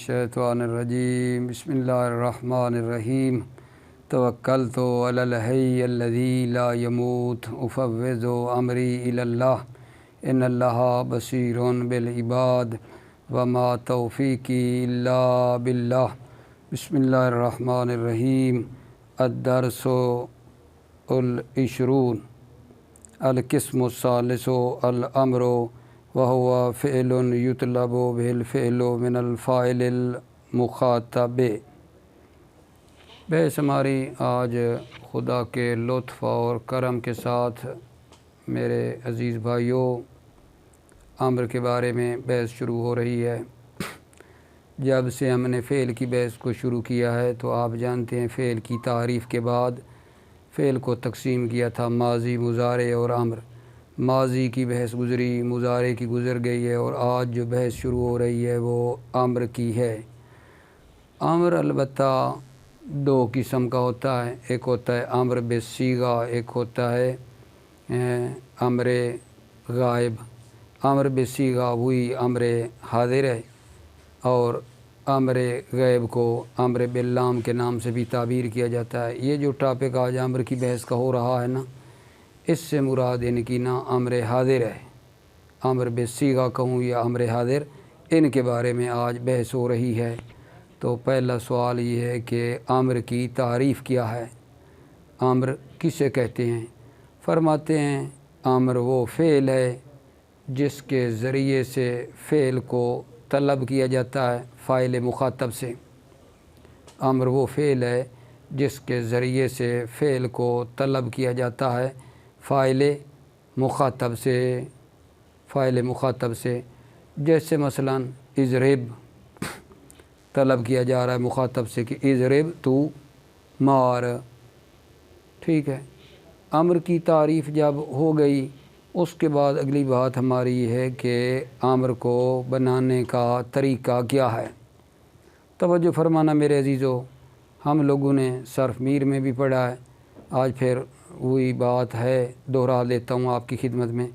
الشیطان الرجیم بسم اللہ الرحمن الرحیم توکلت علی الحی الذی لا یموت افوض امری الی اللہ ان اللہ بصیر بالعباد وما توفیقی الا باللہ بسم اللہ الرحمن الرحیم الدرس العشرون القسم الثالث الامر وهو فعل يطلب به الفعل من الفاعل المخاطب۔ بحث ہماری آج خدا کے لطف اور کرم کے ساتھ میرے عزیز بھائیوں امر کے بارے میں بحث شروع ہو رہی ہے۔ جب سے ہم نے فعل کی بحث کو شروع کیا ہے تو آپ جانتے ہیں فعل کی تعریف کے بعد فعل کو تقسیم کیا تھا ماضی، مضارع اور امر۔ ماضی کی بحث گزری، مضارع کی گزر گئی ہے، اور آج جو بحث شروع ہو رہی ہے وہ امر کی ہے۔ امر البتہ دو قسم کا ہوتا ہے، ایک ہوتا ہے امر بالصیغہ، ایک ہوتا ہے امر غائب۔ امر بالصیغہ وہی امر حاضر ہے، اور امر غائب کو امر باللام کے نام سے بھی تعبیر کیا جاتا ہے۔ یہ جو ٹاپک آج امر کی بحث کا ہو رہا ہے نا، اس سے مراد ان کی نا امر حاضر ہے۔ امر بالصیغہ کہوں یا امر حاضر، ان کے بارے میں آج بحث ہو رہی ہے۔ تو پہلا سوال یہ ہے کہ امر کی تعریف کیا ہے؟ امر کسے کہتے ہیں؟ فرماتے ہیں امر وہ فعل ہے جس کے ذریعے سے فعل کو طلب کیا جاتا ہے فاعل مخاطب سے۔ امر وہ فعل ہے جس کے ذریعے سے فعل کو طلب کیا جاتا ہے فاعل مخاطب سے۔ فاعل مخاطب سے جیسے مثلا اضرب طلب کیا جا رہا ہے مخاطب سے کہ اضرب تو مار، ٹھیک ہے۔ امر کی تعریف جب ہو گئی اس کے بعد اگلی بات ہماری یہ ہے کہ امر کو بنانے کا طریقہ کیا ہے۔ توجہ فرمانا میرے عزیزو، ہم لوگوں نے صرف میر میں بھی پڑھا ہے، آج پھر وہی بات ہے دہرا دیتا ہوں آپ کی خدمت میں۔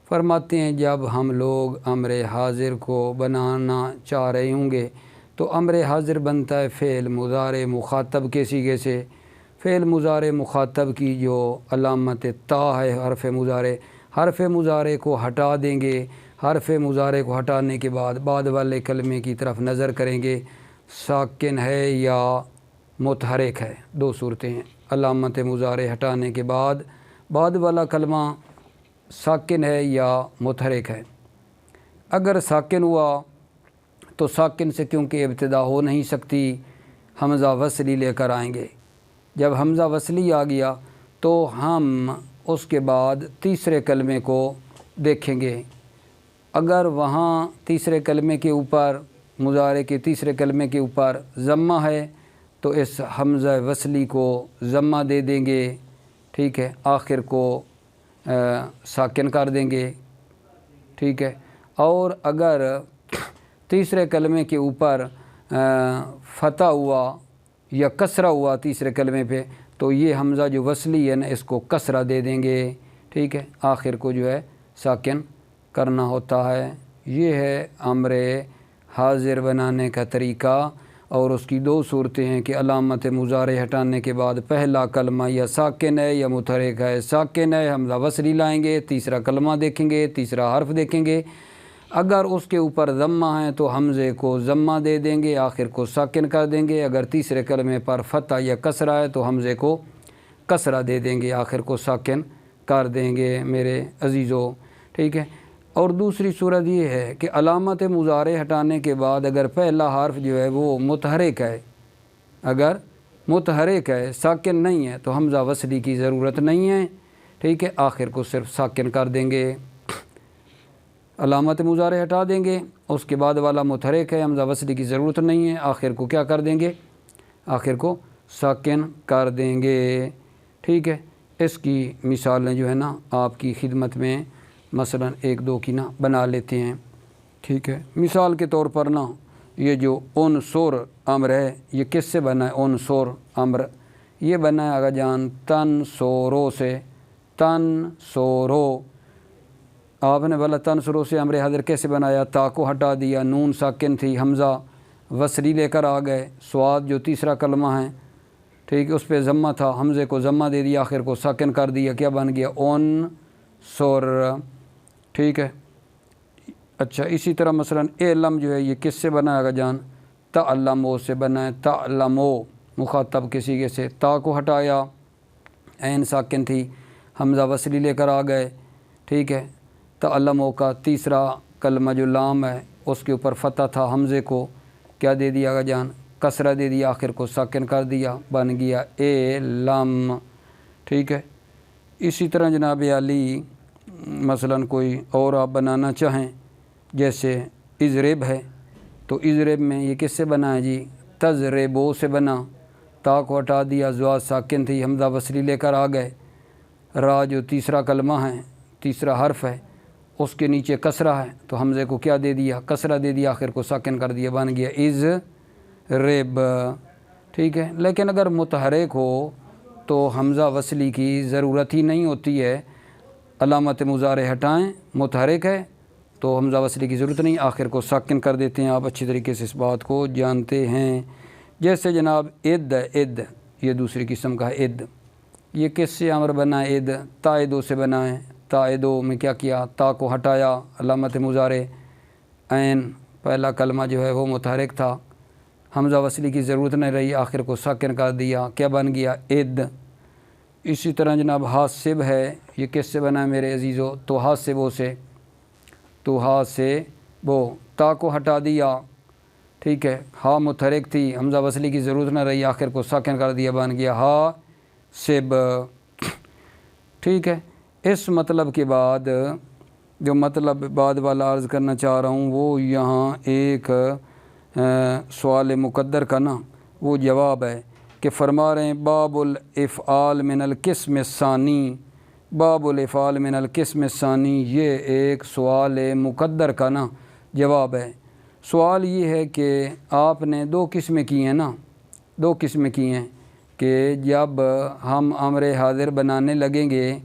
فرماتے ہیں جب ہم لوگ امر حاضر کو بنانا چاہ رہے ہوں گے تو امر حاضر بنتا ہے فعل مضارع مخاطب کے صیغے سے۔ فعل مضارع مخاطب کی جو علامت تا ہے حرف مضارع کو ہٹا دیں گے۔ حرف مضارع کو ہٹانے کے بعد والے کلمے کی طرف نظر کریں گے، ساکن ہے یا متحرک ہے، دو صورتیں ہیں۔ علامت مضارع ہٹانے کے بعد والا کلمہ ساکن ہے یا متحرک ہے۔ اگر ساکن ہوا تو ساکن سے کیونکہ ابتدا ہو نہیں سکتی، حمزہ وصلی لے کر آئیں گے۔ جب حمزہ وصلی آ گیا تو ہم اس کے بعد تیسرے کلمے کو دیکھیں گے۔ اگر وہاں تیسرے کلمے کے اوپر مضارع کے تیسرے کلمے کے اوپر ضمہ ہے تو اس حمزہ وصلی کو ضمہ دے دیں گے، ٹھیک ہے، آخر کو ساکن کر دیں گے، ٹھیک ہے۔ اور اگر تیسرے کلمے کے اوپر فتح ہوا یا کسرہ ہوا تیسرے کلمے پہ تو یہ حمزہ جو وصلی ہے نا اس کو کسرہ دے دیں گے، ٹھیک ہے، آخر کو جو ہے ساکن کرنا ہوتا ہے۔ یہ ہے امر حاضر بنانے کا طریقہ، اور اس کی دو صورتیں ہیں کہ علامت مضارع ہٹانے کے بعد پہلا کلمہ یا ساکن ہے یا متحرک ہے۔ ساکن ہے حمزہ وصلی لائیں گے، تیسرا کلمہ دیکھیں گے، تیسرا حرف دیکھیں گے۔ اگر اس کے اوپر ضمہ ہے تو حمزے کو ضمہ دے دیں گے، آخر کو ساکن کر دیں گے۔ اگر تیسرے کلمے پر فتح یا کسرہ ہے تو حمزے کو کسرہ دے دیں گے، آخر کو ساکن کر دیں گے میرے عزیزو، ٹھیک ہے۔ اور دوسری صورت یہ ہے کہ علامت مضارع ہٹانے کے بعد اگر پہلا حرف جو ہے وہ متحرک ہے، اگر متحرک ہے ساکن نہیں ہے تو حمزہ وصلی کی ضرورت نہیں ہے، ٹھیک ہے، آخر کو صرف ساکن کر دیں گے۔ علامت مضارع ہٹا دیں گے، اس کے بعد والا متحرک ہے، حمزہ وصلی کی ضرورت نہیں ہے، آخر کو کیا کر دیں گے؟ آخر کو ساکن کر دیں گے، ٹھیک ہے۔ اس کی مثالیں جو ہے نا آپ کی خدمت میں مثلا ایک دو کی نا بنا لیتے ہیں، ٹھیک ہے۔ مثال کے طور پر نا یہ جو عنصر امر ہے یہ کس سے بنا ہے؟ عنصر امر یہ بنا ہے آغا جان تنصرو سے۔ تنصرو آپ نے بولا تنصرو سے امر حاضر کیسے بنایا؟ تا کو ہٹا دیا، نون ساکن تھی، حمزہ وصلی لے کر آ گئے، سواد جو تیسرا کلمہ ہے ٹھیک ہے، اس پہ ضمہ تھا، حمزے کو ضمہ دے دیا، آخر کو ساکن کر دیا، کیا بن گیا اون سور، ٹھیک ہے۔ اچھا اسی طرح مثلا علم جو ہے یہ کس سے بنا گا جان؟ تعلمو سے بنا ہے، تعلمو مخاطب کے صیغے سے، تا کو ہٹایا، عین ساکن تھی، حمزہ وصلی لے کر آ گئے، ٹھیک ہے۔ تعلمو کا تیسرا کلمہ جو لام ہے اس کے اوپر فتح تھا، حمزے کو کیا دے دیا گا جان؟ کسرہ دے دیا، آخر کو ساکن کر دیا، بن گیا اے لم، ٹھیک ہے۔ اسی طرح جناب علی مثلا کوئی اور آپ بنانا چاہیں، جیسے اضرب ہے تو اضرب میں یہ کس سے بنا ہے جی؟ تضربو سے بنا، تا کو ہٹا دیا، زواد ساکن تھی، حمزہ وصلی لے کر آ گئے، را جو تیسرا کلمہ ہے، تیسرا حرف ہے، اس کے نیچے کسرہ ہے تو حمزے کو کیا دے دیا؟ کسرہ دے دیا، آخر کو ساکن کر دیا، بن گیا اضرب، ٹھیک ہے۔ لیکن اگر متحرک ہو تو حمزہ وصلی کی ضرورت ہی نہیں ہوتی ہے، علامت مضارع ہٹائیں، متحرک ہے تو حمزہ وصلی کی ضرورت نہیں، آخر کو ساکن کر دیتے ہیں، آپ اچھی طریقے سے اس بات کو جانتے ہیں۔ جیسے جناب اد ہے، اد یہ دوسری قسم کا ہے، اد یہ کس سے امر بنا ہے؟ اد تائدو سے بنا ہے، تائدو میں کیا کیا؟ تا کو ہٹایا، علامت مضارع عین پہلا کلمہ جو ہے وہ متحرک تھا، حمزہ وصلی کی ضرورت نہیں رہی، آخر کو ساکن کر دیا، کیا بن گیا؟ اد۔ اسی طرح جناب حاسب ہے، یہ کس سے بنا ہے میرے عزیزو؟ تو حاسبو سے، تو حاسبو، تا کو ہٹا دیا، ٹھیک ہے، ہا متحرک تھی، حمزہ وصلی کی ضرورت نہ رہی، آخر کو ساکن کر دیا، بن گیا حاسب، ٹھیک ہے۔ اس مطلب کے بعد جو مطلب بعد والا عرض کرنا چاہ رہا ہوں وہ یہاں ایک سوال مقدر کا نا وہ جواب ہے کہ فرما رہے ہیں باب الافعال من القسم الثانی، باب الافعال من القسم الثانی، یہ ایک سوال مقدر کا نا جواب ہے۔ سوال یہ ہے کہ آپ نے دو قسمیں کی ہیں نا، دو قسمیں کی ہیں کہ جب ہم امر حاضر بنانے لگیں گے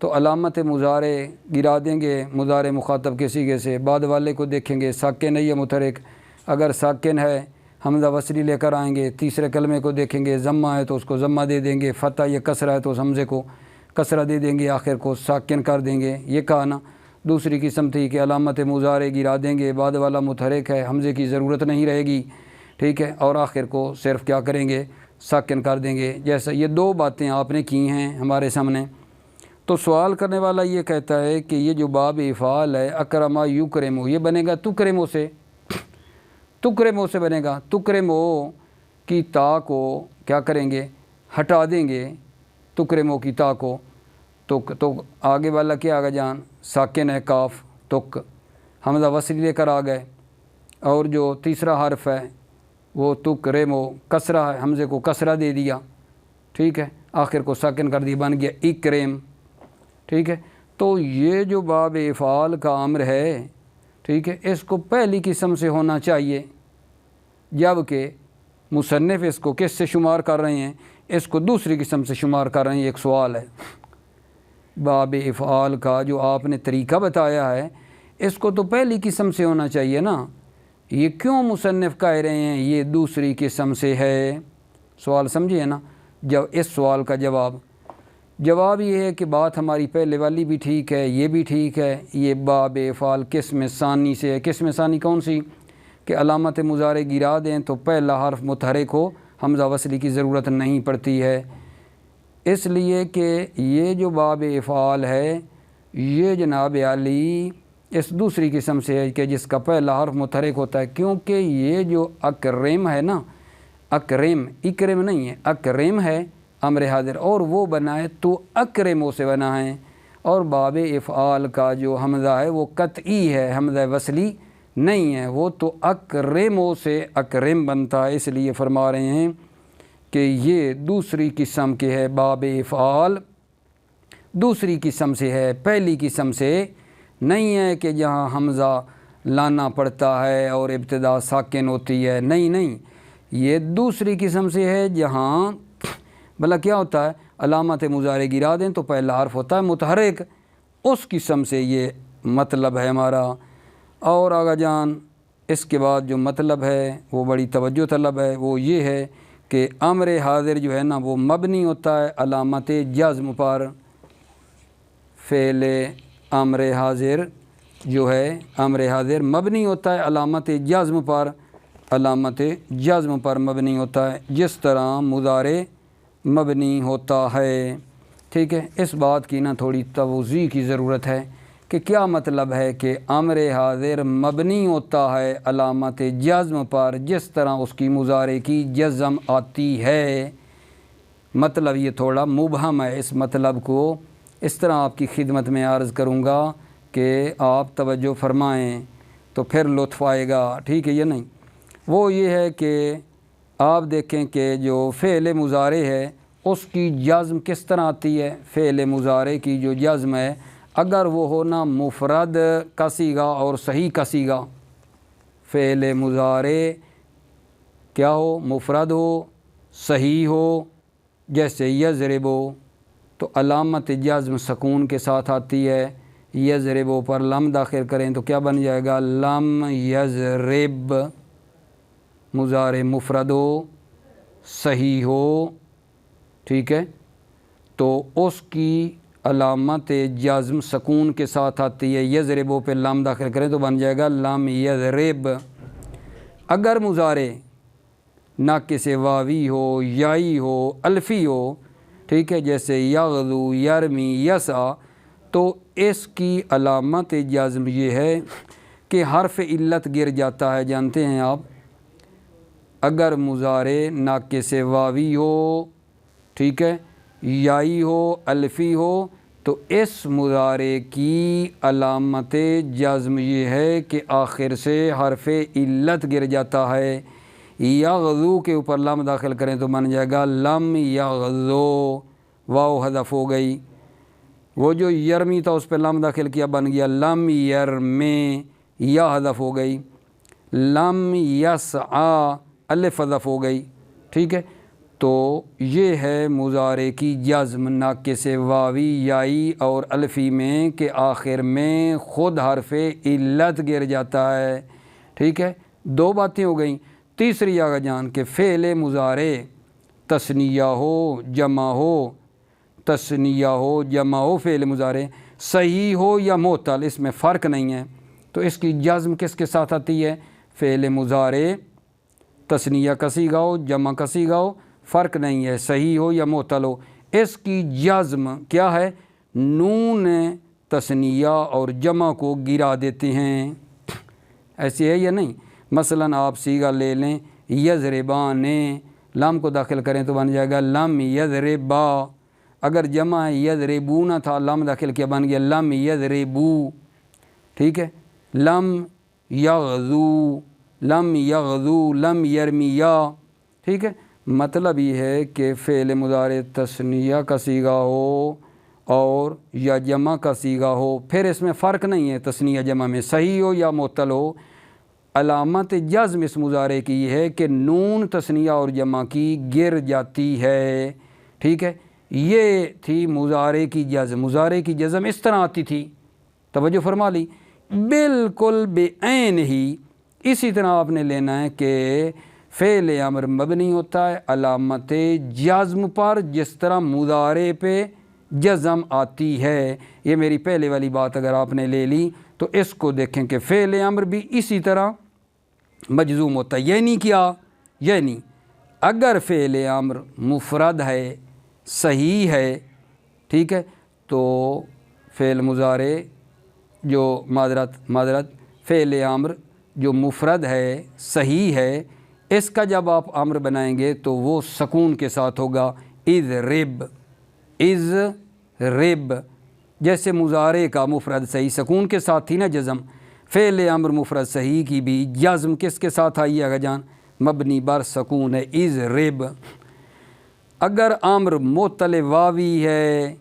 تو علامت مضارع گرا دیں گے مضارع مخاطب کے صیغے سے، بعد والے کو دیکھیں گے ساکن ہے یا متحرک، اگر ساکن ہے حمزہ وصلی لے کر آئیں گے، تیسرے کلمے کو دیکھیں گے ضمہ ہے تو اس کو ضمہ دے دیں گے، فتح یا کسرہ ہے تو اس حمزے کو کسرہ دے دیں گے، آخر کو ساکن کر دیں گے، یہ کہا نا۔ دوسری قسم تھی کہ علامت مضارع گرا دیں گے، بعد والا متحرک ہے، حمزے کی ضرورت نہیں رہے گی، ٹھیک ہے، اور آخر کو صرف کیا کریں گے؟ ساکن کر دیں گے۔ جیسا یہ دو باتیں آپ نے کی ہیں ہمارے سامنے، تو سوال کرنے والا یہ کہتا ہے کہ یہ جو باب افعال ہے اکرما یکرمو، یہ بنے گا تکرمو سے، تکرمو سے بنے گا، تکرمو کی تا کو کیا کریں گے؟ ہٹا دیں گے، تکرمو کی تا کو، تو آگے والا کیا آگا جان؟ ساکن ہے کاف، تک، حمزہ وصلی لے کر آ گئے، اور جو تیسرا حرف ہے وہ تکرمو، کسرہ ہے، حمزے کو کسرہ دے دیا، ٹھیک ہے، آخر کو ساکن کر دیا، بن گیا اکرم، ٹھیک ہے۔ تو یہ جو باب افعال کا امر ہے، ٹھیک ہے، اس کو پہلی قسم سے ہونا چاہیے، جبکہ مصنف اس کو کس سے شمار کر رہے ہیں؟ اس کو دوسری قسم سے شمار کر رہے ہیں۔ ایک سوال ہے باب افعال کا جو آپ نے طریقہ بتایا ہے، اس کو تو پہلی قسم سے ہونا چاہیے نا، یہ کیوں مصنف کہہ رہے ہیں یہ دوسری قسم سے ہے؟ سوال سمجھیے نا۔ جب اس سوال کا جواب یہ ہے کہ بات ہماری پہلے والی بھی ٹھیک ہے، یہ بھی ٹھیک ہے، یہ باب افعال قسم ثانی سے ہے۔ قسم ثانی کون سی؟ کہ علامت مضارع گرا دیں تو پہلا حرف متحرک ہو، حمزہ وصلی کی ضرورت نہیں پڑتی ہے، اس لیے کہ یہ جو باب افعال ہے یہ جناب علی اس دوسری قسم سے ہے کہ جس کا پہلا حرف متحرک ہوتا ہے، کیونکہ یہ جو اکرم ہے نا، اکرم، اکرم نہیں ہے، اکرم ہے امر حاضر، اور وہ بنا ہے تو اکرمو سے بنا ہے، اور باب افعال کا جو حمزہ ہے وہ قطعی ہے، حمزہ وصلی نہیں ہے، وہ تو اکرمو سے اکرم بنتا ہے، اس لیے فرما رہے ہیں کہ یہ دوسری قسم کے ہے، باب افعال دوسری قسم سے ہے، پہلی قسم سے نہیں ہے کہ جہاں حمزہ لانا پڑتا ہے اور ابتدا ساکن ہوتی ہے، نہیں، یہ دوسری قسم سے ہے جہاں بھلا کیا ہوتا ہے؟ علامت مضارع گرا دیں تو پہلا حرف ہوتا ہے متحرک، اس قسم سے یہ مطلب ہے ہمارا۔ اور آگا جان اس کے بعد جو مطلب ہے وہ بڑی توجہ طلب ہے، وہ یہ ہے کہ امر حاضر جو ہے نا وہ مبنی ہوتا ہے علامت جزم پر۔ فعل امر حاضر جو ہے، امر حاضر مبنی ہوتا ہے علامت جزم پر، علامت جزم پر مبنی ہوتا ہے، جس طرح مضارع مبنی ہوتا ہے۔ ٹھیک ہے، اس بات کی نا تھوڑی توضیح کی ضرورت ہے کہ کیا مطلب ہے کہ امر حاضر مبنی ہوتا ہے علامت جزم پر جس طرح اس کی مضارع کی جزم آتی ہے۔ مطلب یہ تھوڑا مبہم ہے، اس مطلب کو اس طرح آپ کی خدمت میں عرض کروں گا کہ آپ توجہ فرمائیں تو پھر لطف آئے گا، ٹھیک ہے یا نہیں۔ وہ یہ ہے کہ آپ دیکھیں کہ جو فعل مضارع ہے اس کی جزم کس طرح آتی ہے۔ فعل مضارع کی جو جزم ہے اگر وہ ہو نا مفرد کا صیغہ اور صحیح کا صیغہ، فعل مضارع کیا ہو، مفرد ہو صحیح ہو، جیسے یضرب تو علامت جزم سکون کے ساتھ آتی ہے۔ یضرب پر لم داخل کریں تو کیا بن جائے گا، لم یضرب۔ مضارع مفرد ہو صحیح ہو، ٹھیک ہے، تو اس کی علامت جزم سکون کے ساتھ آتی ہے۔ یضرب پہ لام داخل کریں تو بن جائے گا لم یضرب۔ اگر مضارع ناقص واوی ہو، یائی ہو، الفی ہو، ٹھیک ہے، جیسے یغزو، یرمی، یسعی، تو اس کی علامت جزم یہ ہے کہ حرف علت گر جاتا ہے۔ جانتے ہیں آپ، اگر مضارع ناقص واوی ہو، ٹھیک ہے، یائی ہو، الفی ہو، تو اس مضارع کی علامت جزم یہ ہے کہ آخر سے حرف علت گر جاتا ہے۔ یغزو کے اوپر لام داخل کریں تو بن جائے گا لم یغزو، واو حذف ہو گئی۔ وہ جو یرمی تھا اس پہ لام داخل کیا بن گیا لم یرمی، یا حذف ہو گئی۔ لم یسعی، الف حذف ہو گئی، ٹھیک ہے۔ تو یہ ہے مضارع کی جزم ناقص واوی، یائی اور الفی میں کہ آخر میں خود حرف علت گر جاتا ہے، ٹھیک ہے۔ دو باتیں ہو گئیں۔ تیسری آگے جان کہ فعل مضارع تثنیہ ہو جمع ہو، تثنیہ ہو جمع ہو، فعل مضارع صحیح ہو یا معتل، اس میں فرق نہیں ہے، تو اس کی جزم کس کے ساتھ آتی ہے۔ فعل مضارع تثنیہ کا صیغہ ہو جمع کا صیغہ ہو، فرق نہیں ہے، صحیح ہو یا معتل ہو، اس کی جزم کیا ہے، نون تثنیہ اور جمع کو گرا دیتے ہیں۔ ایسی ہے یا نہیں؟ مثلا آپ صیغہ لے لیں یضربان، لام کو داخل کریں تو بن جائے گا لم یضربا۔ اگر جمع یضربون تھا، لام داخل کیا بن گیا لم یضربو، ٹھیک ہے۔ لم یغزو، لم یغزو، لم یرمیا، ٹھیک ہے۔ مطلب یہ ہے کہ فعل مضارع تثنیہ کا صیغہ ہو اور یا جمع کا صیغہ ہو، پھر اس میں فرق نہیں ہے تثنیہ جمع میں، صحیح ہو یا معتل ہو، علامت جزم اس مضارع کی یہ ہے کہ نون تثنیہ اور جمع کی گر جاتی ہے، ٹھیک ہے۔ یہ تھی مضارع کی جزم۔ مضارع کی جزم اس طرح آتی تھی، توجہ فرما لی، بالکل بے عین ہی اسی طرح آپ نے لینا ہے کہ فعل امر مبنی ہوتا ہے علامت جزم پر جس طرح مضارع پہ جزم آتی ہے۔ یہ میری پہلے والی بات اگر آپ نے لے لی تو اس کو دیکھیں کہ فعل امر بھی اسی طرح مجزوم ہوتا ہے۔ یعنی کیا، یعنی اگر فعل امر مفرد ہے، صحیح ہے، ٹھیک ہے، تو فعل مضارع جو معذرت فعل امر جو مفرد ہے، صحیح ہے، اس کا جب آپ امر بنائیں گے تو وہ سکون کے ساتھ ہوگا، اضرب، اضرب، جیسے مضارع کا مفرد صحیح سکون کے ساتھ تھی نا جزم، فعل امر مفرد صحیح کی بھی جزم کس کے ساتھ آئی ہے جان، مبنی بر سکون ہے، اضرب۔ اگر امر معتل واوی ہے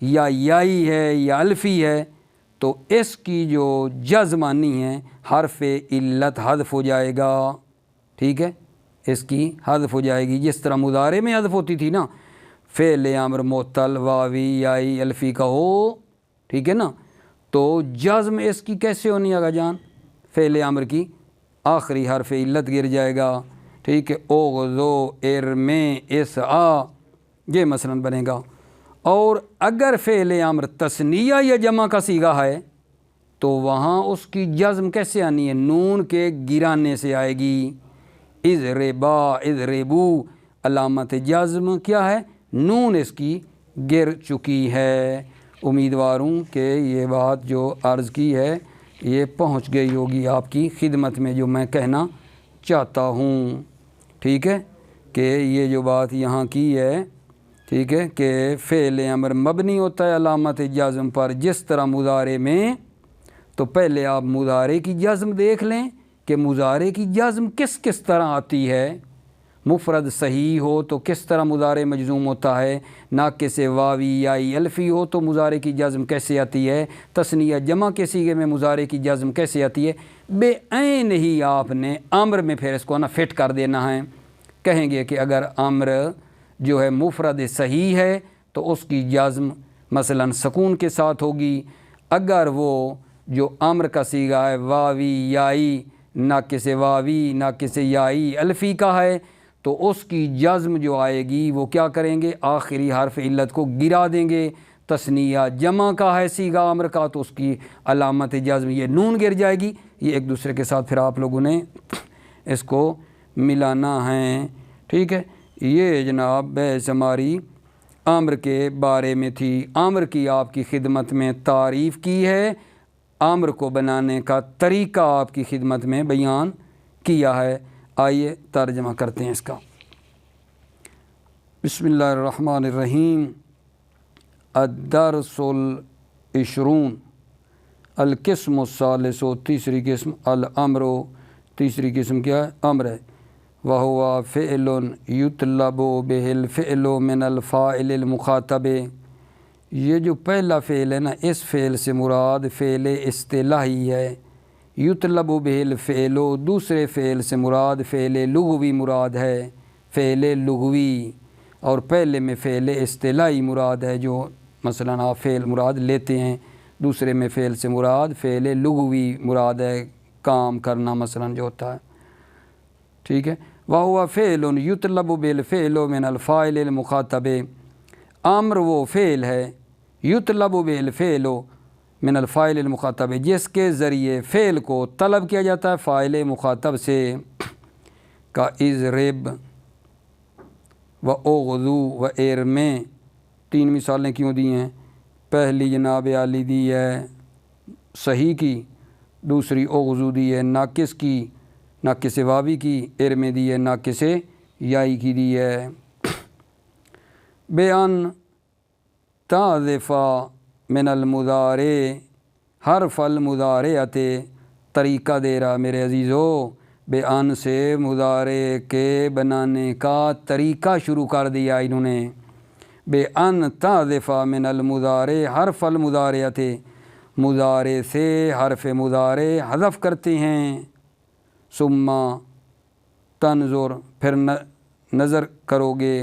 یا یائی ہے یا الفی ہے تو اس کی جو جزم آنی ہے حرف علت حذف ہو جائے گا، ٹھیک ہے، اس کی حذف ہو جائے گی، جس طرح مضارع میں حذف ہوتی تھی نا، فعل امر معتل واوی یائی الفی کا ہو، ٹھیک ہے نا، تو جزم اس کی کیسے ہونی آگا جان، فعل امر کی آخری حرف علت گر جائے گا، ٹھیک ہے، اغزو ارمے اسعا، یہ مثلاً بنے گا۔ اور اگر فعل امر تثنیہ یا جمع کا صیغہ ہے تو وہاں اس کی جزم کیسے آنی ہے؟ نون کے گرانے سے آئے گی۔ اضربا اضربو، علامت جزم کیا ہے؟ نون اس کی گر چکی ہے۔ امیدوار ہوں کہ یہ بات جو عرض کی ہے یہ پہنچ گئی ہوگی آپ کی خدمت میں، جو میں کہنا چاہتا ہوں، ٹھیک ہے، کہ یہ جو بات یہاں کی ہے، ٹھیک ہے، کہ فعل امر مبنی ہوتا ہے علامت جزم پر جس طرح مضارع میں، تو پہلے آپ مضارع کی جزم دیکھ لیں کہ مضارع کی جزم کس کس طرح آتی ہے۔ مفرد صحیح ہو تو کس طرح مضارع مجزوم ہوتا ہے، ناقص واوی یائی الفی ہو تو مضارع کی جزم کیسے آتی ہے، تثنیہ جمع کے صیغے میں مضارع کی جزم کیسے آتی ہے، بے عین ہی آپ نے امر میں پھر اس کو نا فٹ کر دینا ہے۔ کہیں گے کہ اگر امر جو ہے مفرد صحیح ہے تو اس کی جزم مثلا سکون کے ساتھ ہوگی، اگر وہ جو امر کا صیغہ ہے واوی یائی ناقص واوی ناقص یائی الفی کا ہے تو اس کی جزم جو آئے گی وہ کیا کریں گے؟ آخری حرف علت کو گرا دیں گے۔ تثنیہ جمع کا ہے صیغہ امر کا تو اس کی علامت جزم یہ نون گر جائے گی۔ یہ ایک دوسرے کے ساتھ پھر آپ لوگوں نے اس کو ملانا ہے، ٹھیک ہے۔ یہ جناب بحث ہماری امر کے بارے میں تھی، امر کی آپ کی خدمت میں تعریف کی ہے، امر کو بنانے کا طریقہ آپ کی خدمت میں بیان کیا ہے۔ آئیے ترجمہ کرتے ہیں اس کا۔ بسم اللہ الرحمن الرحیم۔ الدرس العشرون، القسم الثالث، تیسری قسم، الامر، تیسری قسم کیا ہے؟ امر ہے۔ وہو فعل یطلب بہ الفعل من الفاعل المخاطب، یہ جو پہلا فعل ہے نا، اس فعل سے مراد فعل اصطلاحی ہے۔ یطلب بہ الفعل، دوسرے فعل سے مراد فعل لغوی مراد ہے، فعل لغوی، اور پہلے میں فعل اصطلاحی مراد ہے، جو مثلا آپ فعل مراد لیتے ہیں، دوسرے میں فعل سے مراد فعل لغوی مراد ہے، کام کرنا مثلا جو ہوتا ہے، ٹھیک ہے۔ وہو فعل یطلب بہ الفعل من الفاعل المخاطب، امر وہ فعل ہے، یطلب بہ الفعل من الفاعل المخاطب، جس کے ذریعے فعل کو طلب کیا جاتا ہے فاعل مخاطب سے، کا اضرب و اغزو و ارمے، تین مثالیں کیوں دی ہیں؟ پہلی جناب عالی دی ہے صحیح کی، دوسری اغزو دی ہے ناقص کی، ناقص واوی کی، ارمے دی ہے ناقص یائی کی دی ہے۔ بیان تعذف من المضارع حرف المضارعۃ، طریقہ دے رہا میرے عزیزو، بیان سے مضارع کے بنانے کا طریقہ شروع کر دیا انہوں نے۔ بیان تعذف من المضارع حرف المضارعۃ، مضارع سے حرف مضارع حذف کرتے ہیں۔ ثم تنظر، پھر نظر کرو گے،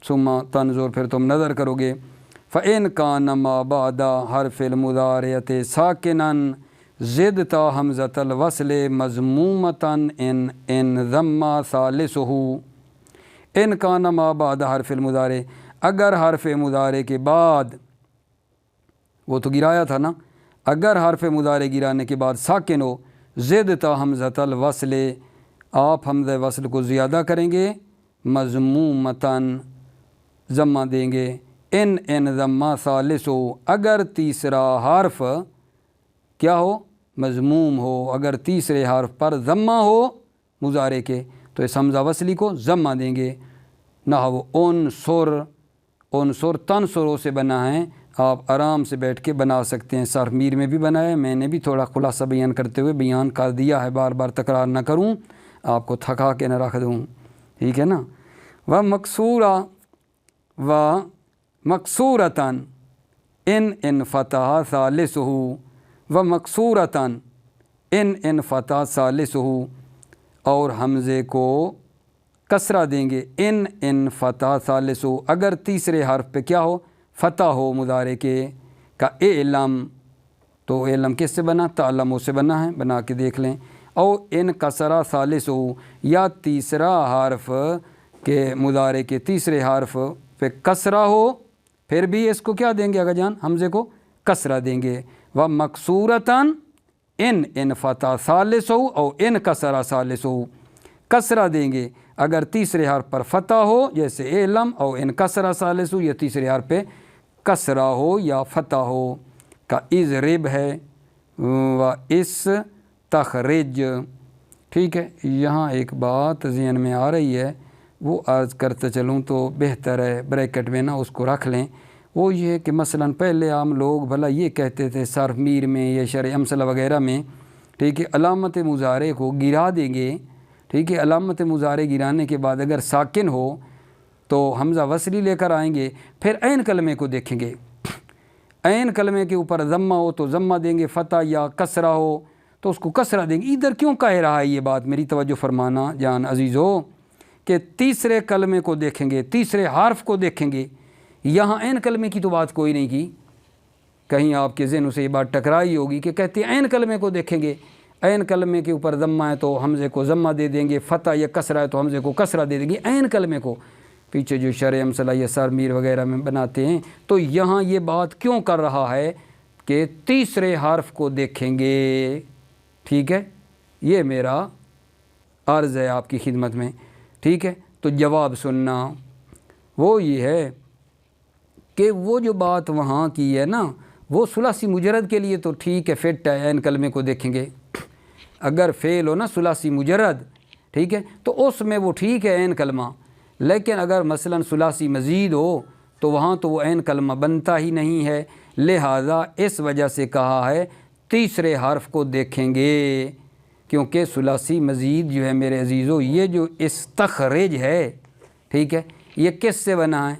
ثم تنظر، پھر تم نظر کرو گے۔ فَإِنْ كَانَ مَا بَعْدَ حرف المضارعۃ ساکنا زدتا حمزۃ الوصل مضمومۃ ان ضم ثالثہ۔ ان کان ما بعد حرف المضارع، اگر حرف مضارع کے بعد، وہ تو گرایا تھا نا، اگر حرف مضارع گرانے کے بعد ساکن ہو، زدتا حمزۃ الوصل، آپ حمزہ وصل کو زیادہ کریں گے، مضمومتاً ضمہ دیں گے، ان ضم ثالث ہو، اگر تیسرا حرف کیا ہو؟ مضموم ہو، اگر تیسرے حرف پر ضمہ ہو مضارع کے تو اس حمزہ وصلی کو ضمہ دیں گے۔ نحو انصر، انصر تنصروں سے بنا ہے، آپ آرام سے بیٹھ کے بنا سکتے ہیں، صرف میر میں بھی بنا ہے، میں نے بھی تھوڑا خلاصہ بیان کرتے ہوئے بیان کر دیا ہے، بار بار تکرار نہ کروں، آپ کو تھکا کے نہ رکھ دوں، ٹھیک ہے نا۔ و مکسورہ و مکسورتاً ان فتح ثالثہ، و مکسورتاً ان فتح ثالثہ، اور حمزے کو کسرہ دیں گے، ان فتح ثالثہ، اگر تیسرے حرف پہ کیا ہو؟ فتح ہو مضارع کے، کا اعلم، تو اعلم کس سے بنا؟ تعلموں سے بنا ہے، بنا کے دیکھ لیں۔ او ان کسرہ ثالث ہو، یا تیسرا حرف کے مضارع کے تیسرے حرف پہ کسرہ ہو، پھر بھی اس کو کیا دیں گے آقا جان؟ حمزے کو کسرہ دیں گے۔ و مکسورتاً ان فتح ثالث ہو او ان کسرہ ثالث ہو، کسرہ دیں گے اگر تیسرے حرف پر فتح ہو، جیسے علم، او ان کسرہ ثالث ہو، یا تیسرے حرف پہ کسرہ ہو یا فتح ہو، کا اضرب ہے و اس تخرج۔ ٹھیک ہے، یہاں ایک بات ذہن میں آ رہی ہے، وہ عرض کرتے چلوں تو بہتر ہے، بریکٹ میں نا اس کو رکھ لیں۔ وہ یہ ہے کہ مثلا پہلے عام لوگ بھلا یہ کہتے تھے صرف میر میں یا شرح امثلہ وغیرہ میں، ٹھیک ہے، علامت مضارع کو گرا دیں گے، ٹھیک ہے، علامت مضارع گرانے کے بعد اگر ساکن ہو تو حمزہ وصلی لے کر آئیں گے، پھر عین کلمے کو دیکھیں گے، عین کلمے کے اوپر ضمہ ہو تو ضمہ دیں گے، فتح یا کسرہ ہو تو اس کو کسرہ دیں گے۔ ادھر کیوں کہہ رہا ہے یہ بات؟ میری توجہ فرمانا جان عزیزو، کہ تیسرے کلمے کو دیکھیں گے، تیسرے حرف کو دیکھیں گے، یہاں عین کلمے کی تو بات کوئی نہیں کی۔ کہیں آپ کے ذہن سے یہ بات ٹکرائی ہوگی کہ کہتے ہیں عین کلمے کو دیکھیں گے، عین کلمے کے اوپر ضمہ ہے تو حمزے کو ضمہ دے دیں گے، فتح یا کسرہ ہے تو حمزے کو کسرہ دے دیں گے، عین کلمے کو۔ پیچھے جو شرح امثلہ یا سر میر وغیرہ میں بناتے ہیں، تو یہاں یہ بات کیوں کر رہا ہے کہ تیسرے حرف کو دیکھیں گے۔ ٹھیک ہے، یہ میرا عرض ہے آپ کی خدمت میں، ٹھیک ہے۔ تو جواب سننا وہ یہ ہے کہ وہ جو بات وہاں کی ہے نا، وہ ثلاثی مجرد کے لیے تو ٹھیک ہے، فٹ ہے، عین کلمے کو دیکھیں گے۔ اگر فعل ہو نا ثلاثی مجرد، ٹھیک ہے، تو اس میں وہ ٹھیک ہے عین کلمہ، لیکن اگر مثلا ثلاثی مزید ہو تو وہاں تو وہ عین کلمہ بنتا ہی نہیں ہے، لہٰذا اس وجہ سے کہا ہے تیسرے حرف کو دیکھیں گے، کیونکہ ثلاثی مزید جو ہے میرے عزیزو، یہ جو استخرج ہے، ٹھیک ہے، یہ کس سے بنا ہے؟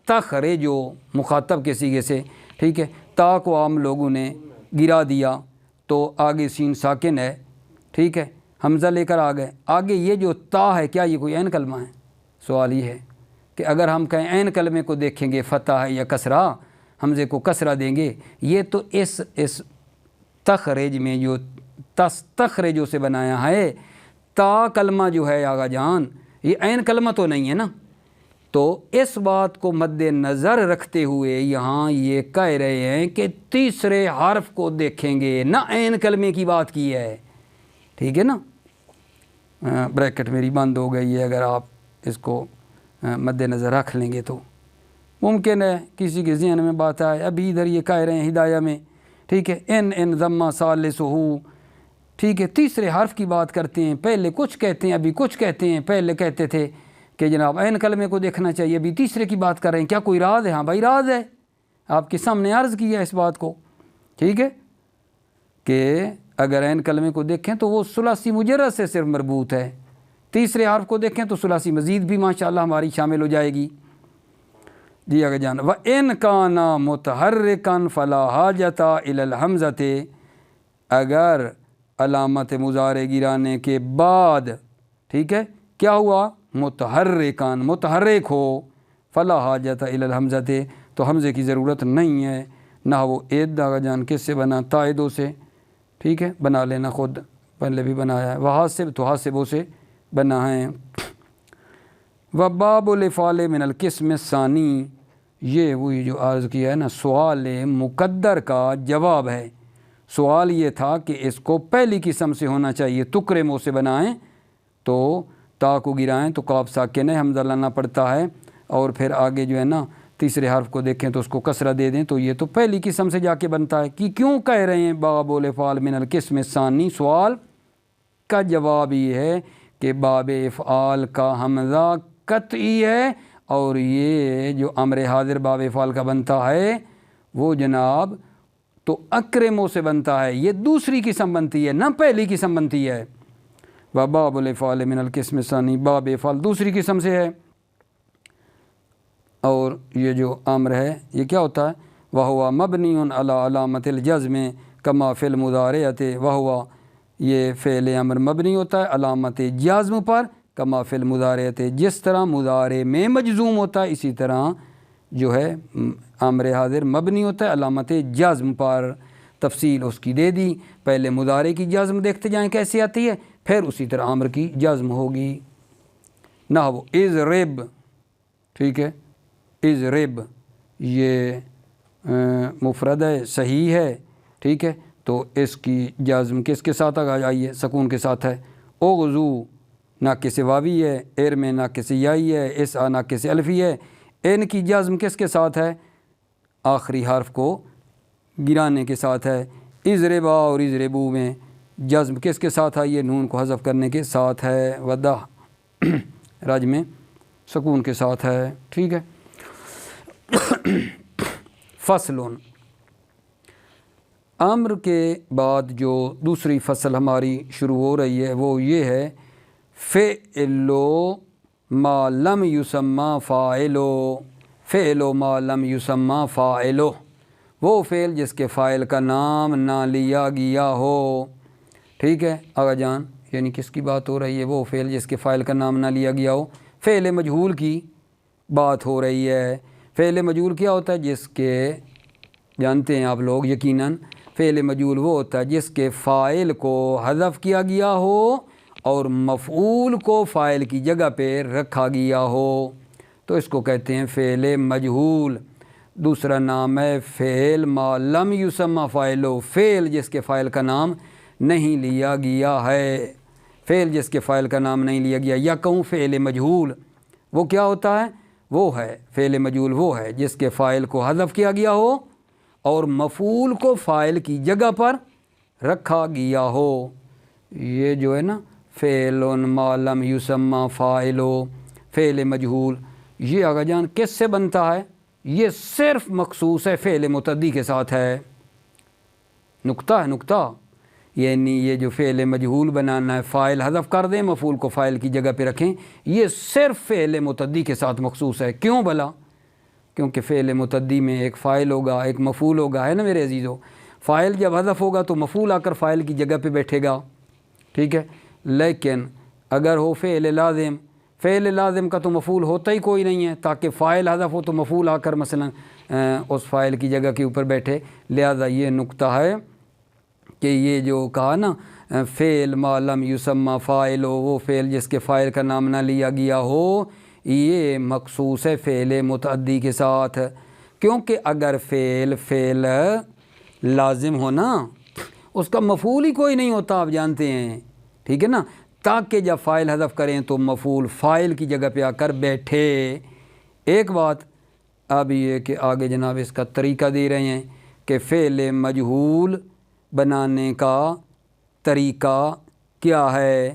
تخرج مخاطب کے صیغے سے، ٹھیک ہے، تا کو عام لوگوں نے گرا دیا تو آگے سین ساکن ہے، ٹھیک ہے، حمزہ لے کر آ گئے، آگے یہ جو تا ہے کیا یہ کوئی عین کلمہ ہے؟ سوال یہ ہے کہ اگر ہم کہیں عین کلمے کو دیکھیں گے، فتح ہے یا کسرہ، حمزے کو کسرہ دیں گے، یہ تو اس تخرج میں جو تستخرجو سے بنایا ہے، تا کلمہ جو ہے آغا جان، یہ عین کلمہ تو نہیں ہے نا۔ تو اس بات کو مد نظر رکھتے ہوئے یہاں یہ کہہ رہے ہیں کہ تیسرے حرف کو دیکھیں گے، نہ عین کلمے کی بات کی ہے، ٹھیک ہے نا۔ بریکٹ میری بند ہو گئی ہے، اگر آپ اس کو مد نظر رکھ لیں گے تو ممکن ہے کسی کے ذہن میں بات آئے۔ ابھی ادھر یہ کہہ رہے ہیں ہدایہ میں، ٹھیک ہے، ان ضمہ ثالثہ، ٹھیک ہے، تیسرے حرف کی بات کرتے ہیں، پہلے کچھ کہتے ہیں ابھی کچھ کہتے ہیں، پہلے کہتے تھے کہ جناب عین کلمے کو دیکھنا چاہیے، ابھی تیسرے کی بات کر رہے ہیں، کیا کوئی راز ہے؟ ہاں بھائی راز ہے، آپ کے سامنے عرض کیا اس بات کو، ٹھیک ہے، کہ اگر عین کلمے کو دیکھیں تو وہ ثلاثی مجرد سے صرف مربوط ہے، تیسرے حرف کو دیکھیں تو ثلاثی مزید بھی ماشاءاللہ ہماری شامل ہو جائے گی۔ جی آگے جانا، وَإِنْ كَانَ مُتَحَرِّكًا فَلَا حَاجَةَ إِلَى الْحَمْزَةِ، اگر علامت مضارع گرانے کے بعد، ٹھیک ہے، کیا ہوا؟ متحرکان، متحرک ہو، فلا حاجت الی الحمزۃ، تو حمزے کی ضرورت نہیں ہے۔ نہ وہ عید آغا جان کس سے بنا؟ تائدوں سے، ٹھیک ہے، بنا لینا، خود پہلے بھی بنایا ہے، وحاسب تو حاسبوں سے بنا ہے۔ وباب الافعال من القسم الثانی، یہ وہی جو عرض کیا ہے نا، سوال مقدر کا جواب ہے۔ سوال یہ تھا کہ اس کو پہلی قسم سے ہونا چاہیے، تکرے منہ سے بنائیں تو تا کو گرائیں تو قاف ساکن ہے، حمزہ لانا پڑتا ہے، اور پھر آگے جو ہے نا تیسرے حرف کو دیکھیں تو اس کو کسرہ دے دیں، تو یہ تو پہلی قسم سے جا کے بنتا ہے۔ کہ کیوں کہہ رہے ہیں باب الافعال من القسم الثانی؟ سوال کا جواب یہ ہے کہ باب افعال کا حمزہ قطعی ہے، اور یہ جو امر حاضر باب افعال کا بنتا ہے وہ جناب تو اکرموں سے بنتا ہے، یہ دوسری قسم بنتی ہے، نہ پہلی قسم بنتی ہے۔ وباب الافعال من القسم الثانی، باب افعال دوسری قسم سے ہے، اور یہ جو امر ہے یہ کیا ہوتا ہے؟ وہو مبنی علی علامت الجزم کما فی المضارعۃ، وہو یہ فعل امر مبنی ہوتا ہے علامت جزم پر، کما فی المضارعۃ، جس طرح مضارع میں مجزوم ہوتا ہے اسی طرح جو ہے امر حاضر مبنی ہوتا ہے علامت جزم پر۔ تفصیل اس کی دے دی. پہلے مضارع کی جزم دیکھتے جائیں کیسے آتی ہے، پھر اسی طرح امر کی جزم ہوگی. نحو اضرب، ٹھیک ہے، اضرب یہ مفرد ہے، صحیح ہے، ٹھیک ہے، تو اس کی جزم کس کے ساتھ آ جائیے، سکون کے ساتھ ہے. اغزو ناقص واوی ہے، ارم ناقص یائی ہے، اسعى ناقص الفی ہے. ان کی جزم کس کے ساتھ ہے، آخری حرف کو گرانے کے ساتھ ہے. اضربا اور اضربو میں جزم کس کے ساتھ آئی ہے، نون کو حذف کرنے کے ساتھ ہے. ودا رج میں سکون کے ساتھ ہے، ٹھیک ہے. فصل، امر کے بعد جو دوسری فصل ہماری شروع ہو رہی ہے وہ یہ ہے فعل ما لم یسمى فاعلو. فعل ما لم یسمى فاعلو، وہ فعل جس کے فاعل کا نام نہ لیا گیا ہو. ٹھیک ہے آقا جان، یعنی کس کی بات ہو رہی ہے، وہ فعل جس کے فاعل کا نام نہ لیا گیا ہو. فعل مجہول کی بات ہو رہی ہے. فعل مجہول کیا ہوتا ہے، جس کے جانتے ہیں آپ لوگ یقیناً، فعل مجہول وہ ہوتا ہے جس کے فاعل کو حذف کیا گیا ہو اور مفعول کو فاعل کی جگہ پہ رکھا گیا ہو، تو اس کو کہتے ہیں فعل مجہول. دوسرا نام ہے فعل ما لم یسمى فاعلو، فعل جس کے فاعل کا نام نہیں لیا گیا ہے. فعل جس کے فاعل کا نام نہیں لیا گیا، یا کہوں فعل مجہول وہ کیا ہوتا ہے، وہ ہے فعل مجہول وہ ہے جس کے فاعل کو حذف کیا گیا ہو اور مفعول کو فاعل کی جگہ پر رکھا گیا ہو. یہ جو ہے نا فعل ما لم یسمى فاعلو، فعل مجہول، یہ آقا جان کس سے بنتا ہے، یہ صرف مخصوص ہے فعل متعدی کے ساتھ ہے. نقطہ ہے نقطہ، یعنی یہ جو فعل مجہول بنانا ہے، فاعل حذف کر دیں، مفعول کو فاعل کی جگہ پہ رکھیں، یہ صرف فعل متعدی کے ساتھ مخصوص ہے. کیوں بھلا؟ کیونکہ فعل متعدی میں ایک فاعل ہوگا ایک مفعول ہوگا، ہے نا میرے عزیزو. فاعل جب حذف ہوگا تو مفعول آ کر فاعل کی جگہ پہ بیٹھے گا، ٹھیک ہے. لیکن اگر ہو فعل لازم، فعل لازم کا تو مفعول ہوتا ہی کوئی نہیں ہے، تاکہ فاعل حذف ہو تو مفعول آ کر مثلا اس فاعل کی جگہ کے اوپر بیٹھے. لہذا یہ نقطہ ہے کہ یہ جو کہا نا فعل ما لم یسمى فاعلو، وہ فعل جس کے فاعل کا نام نہ لیا گیا ہو، یہ مخصوص ہے فعل متعدی کے ساتھ. کیونکہ اگر فعل لازم ہو نا، اس کا مفعول ہی کوئی نہیں ہوتا، آپ جانتے ہیں، ٹھیک ہے نا، تاکہ جب فاعل حذف کریں تو مفعول فاعل کی جگہ پہ آ کر بیٹھے. ایک بات اب یہ کہ آگے جناب اس کا طریقہ دے رہے ہیں کہ فعل مجہول بنانے کا طریقہ کیا ہے.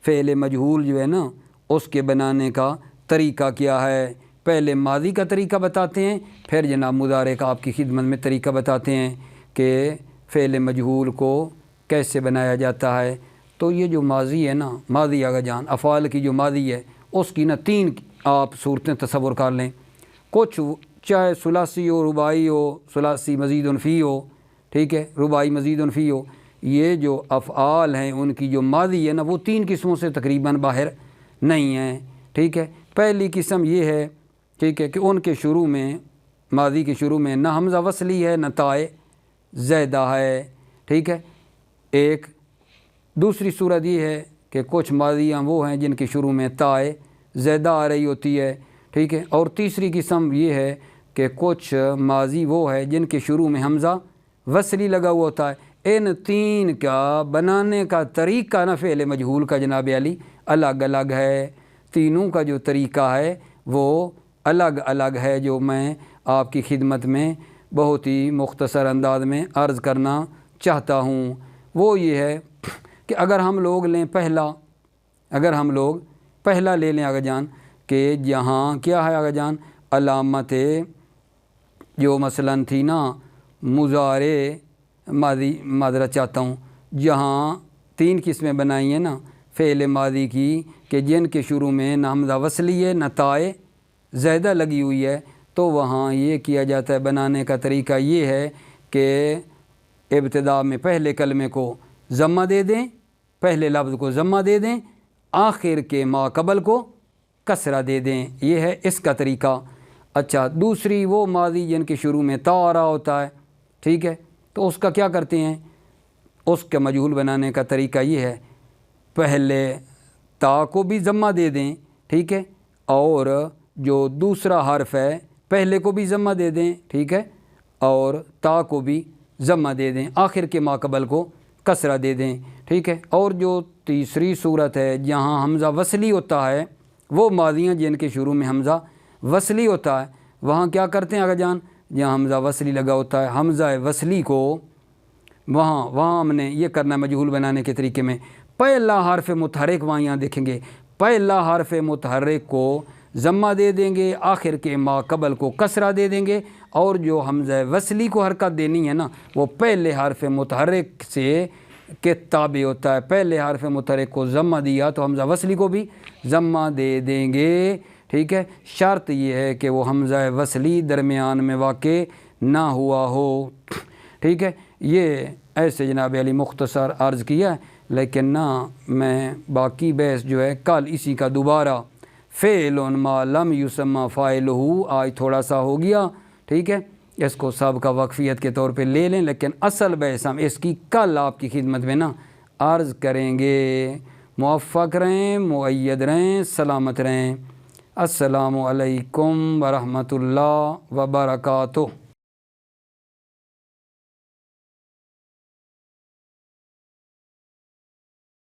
فعل مجہول جو ہے نا اس کے بنانے کا طریقہ کیا ہے. پہلے ماضی کا طریقہ بتاتے ہیں، پھر جناب مضارع کا آپ کی خدمت میں طریقہ بتاتے ہیں کہ فعل مجہول کو کیسے بنایا جاتا ہے. تو یہ جو ماضی ہے نا، ماضی آگا جان افعال کی جو ماضی ہے اس کی نا تین آپ صورتیں تصور کر لیں. کچھ چاہے ثلاثی ہو، رباعی ہو، ثلاثی مزید فی ہو، ٹھیک ہے، رباعی مزید فی ہو، یہ جو افعال ہیں ان کی جو ماضی ہے نا وہ تین قسموں سے تقریباً باہر نہیں ہیں. ٹھیک ہے، پہلی قسم یہ ہے، ٹھیک ہے، کہ ان کے شروع میں، ماضی کے شروع میں نہ حمزہ وصلی ہے نہ تائے زیدہ ہے. ٹھیک ہے، ایک. دوسری صورت یہ ہے کہ کچھ ماضیاں وہ ہیں جن کے شروع میں تائے زیدہ آ رہی ہوتی ہے. ٹھیک ہے، اور تیسری قسم یہ ہے کہ کچھ ماضی وہ ہے جن کے شروع میں حمزہ وصلی لگا ہوا ہوتا ہے. ان تین کا بنانے کا طریقہ نہ فعل مجہول کا جناب علی الگ الگ ہے. تینوں کا جو طریقہ ہے وہ الگ الگ ہے، جو میں آپ کی خدمت میں بہت ہی مختصر انداز میں عرض کرنا چاہتا ہوں. وہ یہ ہے کہ اگر ہم لوگ لیں پہلا لے لیں آگا جان، کہ جہاں کیا ہے آگا جان، علامت جو مثلاً تھی نا مضارع ماضی، معذرت چاہتا ہوں، جہاں تین قسمیں بنائی ہیں نا فعل ماضی کی کہ جن کے شروع میں نہ حمزہ وصلی ہے نہ تائے زیدہ لگی ہوئی ہے، تو وہاں یہ کیا جاتا ہے، بنانے کا طریقہ یہ ہے کہ ابتدا میں پہلے کلمے کو ضمہ دے دیں، پہلے لفظ کو ضمہ دے دیں، آخر کے ما قبل کو کسرہ دے دیں. یہ ہے اس کا طریقہ. اچھا، دوسری وہ ماضی جن کے شروع میں تا آ رہا ہوتا ہے، ٹھیک ہے، تو اس کا کیا کرتے ہیں، اس کے مجہول بنانے کا طریقہ یہ ہے، پہلے تا کو بھی ضمہ دے دیں، ٹھیک ہے، اور جو دوسرا حرف ہے پہلے کو بھی ضمہ دے دیں، ٹھیک ہے، اور تا کو بھی ضمہ دے دیں، آخر کے ما قبل کو کسرہ دے دیں، ٹھیک ہے۔ اور جو تیسری صورت ہے جہاں حمزہ وصلی ہوتا ہے، وہ ماضیاں جن کے شروع میں حمزہ وصلی ہوتا ہے، وہاں کیا کرتے ہیں آقا جان، جہاں حمزہ وصلی لگا ہوتا ہے، حمزہ وصلی کو وہاں ہم نے یہ کرنا ہے مجہول بنانے کے طریقے میں، پہلا حرف متحرک، وہاں یہاں دیکھیں گے پہلا حرف متحرک کو ضمہ دے دیں گے، آخر کے ما قبل کو کسرہ دے دیں گے، اور جو حمزہ وصلی کو حرکت دینی ہے نا وہ پہلے حرف متحرک سے کے تابع ہوتا ہے، پہلے حرف متحرک کو ضمہ دیا تو حمزہ وصلی کو بھی ضمہ دے دیں گے، ٹھیک ہے۔ شرط یہ ہے کہ وہ حمزہ وصلی درمیان میں واقع نہ ہوا ہو، ٹھیک ہے۔ یہ ایسے جناب علی مختصر عرض کیا ہے، لیکن نہ میں باقی بحث جو ہے کل اسی کا دوبارہ فعل ما لم یسمى فاعلہ آج تھوڑا سا ہو گیا، ٹھیک ہے، اس کو سابقہ وقفیت کے طور پہ لے لیں، لیکن اصل بحث ہم اس کی کل آپ کی خدمت میں نا عرض کریں گے۔ موفق رہیں، مؤید رہیں، سلامت رہیں۔ السلام علیکم ورحمۃ اللہ وبرکاتہ۔